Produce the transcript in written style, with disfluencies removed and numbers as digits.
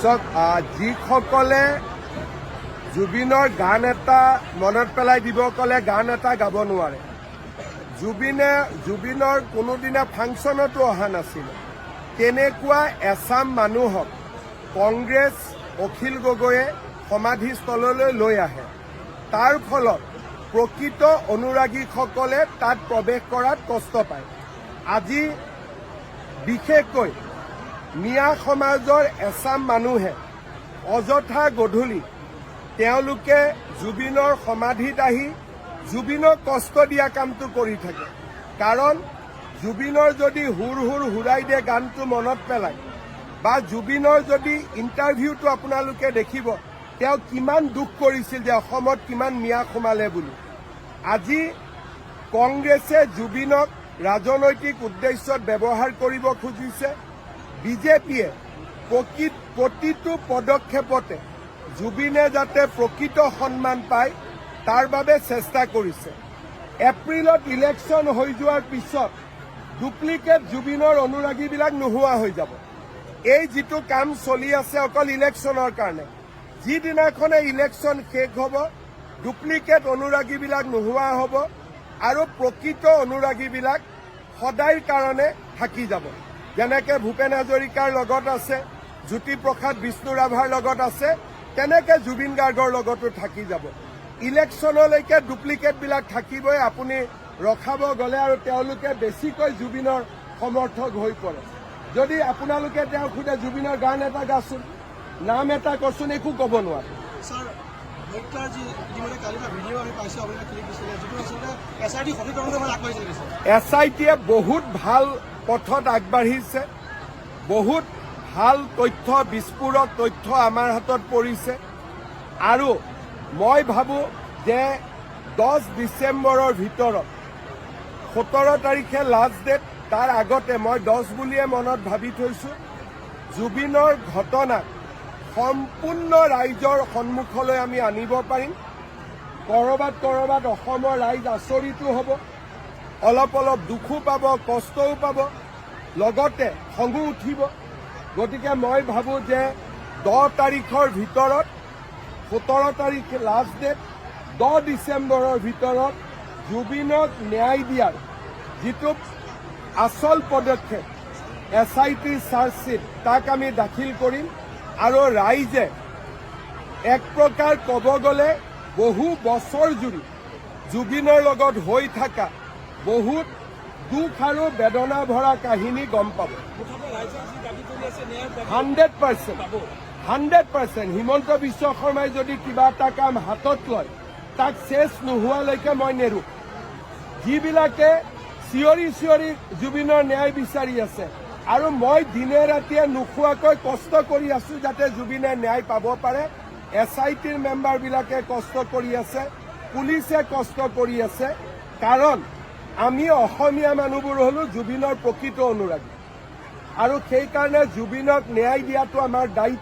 চাওক যিসকলে জুবিনৰ গান এটা মনত পেলাই দিব ক'লে গান এটা গাব নোৱাৰে। জুবিনৰ কোনোদিনা ফাংচনতো অহা নাছিল। তেনেকুৱা এচাম মানুহক কংগ্ৰেছ অখিল গগৈয়ে সমাধিস্থললৈ লৈ আহে। তাৰ ফলত প্ৰকৃত অনুৰাগীসকলে তাত প্ৰৱেশ কৰাত কষ্ট পায়। আজি বিশেষকৈ মিয়া সমাজৰ এচাম মানুহে অযথা গধূলি তেওঁলোকে জুবিনৰ সমাধিত আহি জুবিনক কষ্ট দিয়া কামটো কৰি থাকে। কাৰণ জুবিনৰ যদি হুৰ হুৰ হুৰাই দিয়ে গানটো মনত পেলায় বা জুবিনৰ যদি ইণ্টাৰভিউটো আপোনালোকে দেখিব তেওঁ কিমান দুখ কৰিছিল যে অসমত কিমান মিয়া সোমালে বুলি। আজি কংগ্ৰেছে জুবিনক ৰাজনৈতিক উদ্দেশ্যত ব্যৱহাৰ কৰিব খুজিছে। বিজেপিয়ে প্ৰতিটো পদক্ষেপতে জুবিনে যাতে প্ৰকৃত সন্মান পায় তাৰ বাবে চেষ্টা কৰিছে। এপ্ৰিলত ইলেকশ্যন হৈ যোৱাৰ পিছত ডুপ্লিকেট জুবিনৰ অনুৰাগীবিলাক নোহোৱা হৈ যাব। এই যিটো কাম চলি আছে অকল ইলেকশ্যনৰ কাৰণে, যিদিনাখনে ইলেকশ্যন শেষ হ'ব ডুপ্লিকেট অনুৰাগীবিলাক নোহোৱা হ'ব আৰু প্ৰকৃত অনুৰাগীবিলাক সদায়ৰ কাৰণে থাকি যাব। যেনেকৈ ভূপেন হাজৰিকাৰ লগত আছে, জ্যোতিপ্ৰসাদ বিষ্ণু ৰাভাৰ লগত আছে, তেনেকৈ জুবিন গাৰ্গৰ লগতো থাকি যাব। ইলেকশ্যনলৈকে ডুপ্লিকেটবিলাক থাকিবই। আপুনি ৰখাব গ'লে আৰু তেওঁলোকে বেছিকৈ জুবিনৰ সমৰ্থক হৈ পৰে। যদি আপোনালোকে তেওঁক সোধে জুবিনৰ গান এটা গাচোন, নাম এটা কচোন, একো ক'ব নোৱাৰে। SITয়ে বহুত ভাল পথত আগবাঢ়িছে। বহুত ভাল তথ্য, বিস্ফোৰক তথ্য আমাৰ হাতত পৰিছে। আৰু মই ভাবোঁ যে 10 ডিচেম্বৰৰ ভিতৰত 17 তাৰিখে লাষ্ট ডেট, তাৰ আগতে মই 10 বুলিয়ে মনত ভাবি থৈছোঁ। জুবিনৰ ঘটনাক সম্পূৰ্ণ ৰাইজৰ সন্মুখলৈ আমি আনিব পাৰিম। ক'ৰবাত অসমৰ ৰাইজ আচৰিতো হ'ব, অলপ দুখো পাব, কষ্টও পাব, লগতে খঙো উঠিব। গতিকে মই ভাবোঁ যে 10 তাৰিখৰ ভিতৰত, 17 তাৰিখ লাষ্ট ডেট, 10 ডিচেম্বৰৰ ভিতৰত জুবিনক ন্যায় দিয়াৰ যিটো আচল পদক্ষেপ SIT চাৰ্জশ্বীট তাক আমি দাখিল কৰিম। আৰু ৰাইজে এক প্ৰকাৰ ক'ব গ'লে বহু বছৰ জুৰি জুবিনৰ লগত হৈ থকা বহুত দুখ আৰু বেদনা ভৰা কাহিনী গম পাব। 100%। হিমন্ত বিশ্ব শৰ্মাই যদি কিবা এটা কাম হাতত লয় তাক চেচ নোহোৱালৈকে মই নেৰো। যিবিলাকে চিঞৰি জুবিনৰ ন্যায় বিচাৰি আছে আৰু মই দিনে ৰাতিয়ে নোখোৱাকৈ কষ্ট কৰি আছোঁ যাতে জুবিনে ন্যায় পাব পাৰে। SITৰ মেম্বাৰবিলাকে কষ্ট কৰি আছে, পুলিচে কষ্ট কৰি আছে। কাৰণ আমি অসমীয়া মানুহবোৰ হ'লো জুবিনৰ প্ৰকৃত অনুৰাগী আৰু সেইকাৰণে জুবিনক ন্যায় দিয়াটো আমাৰ দায়িত্ব।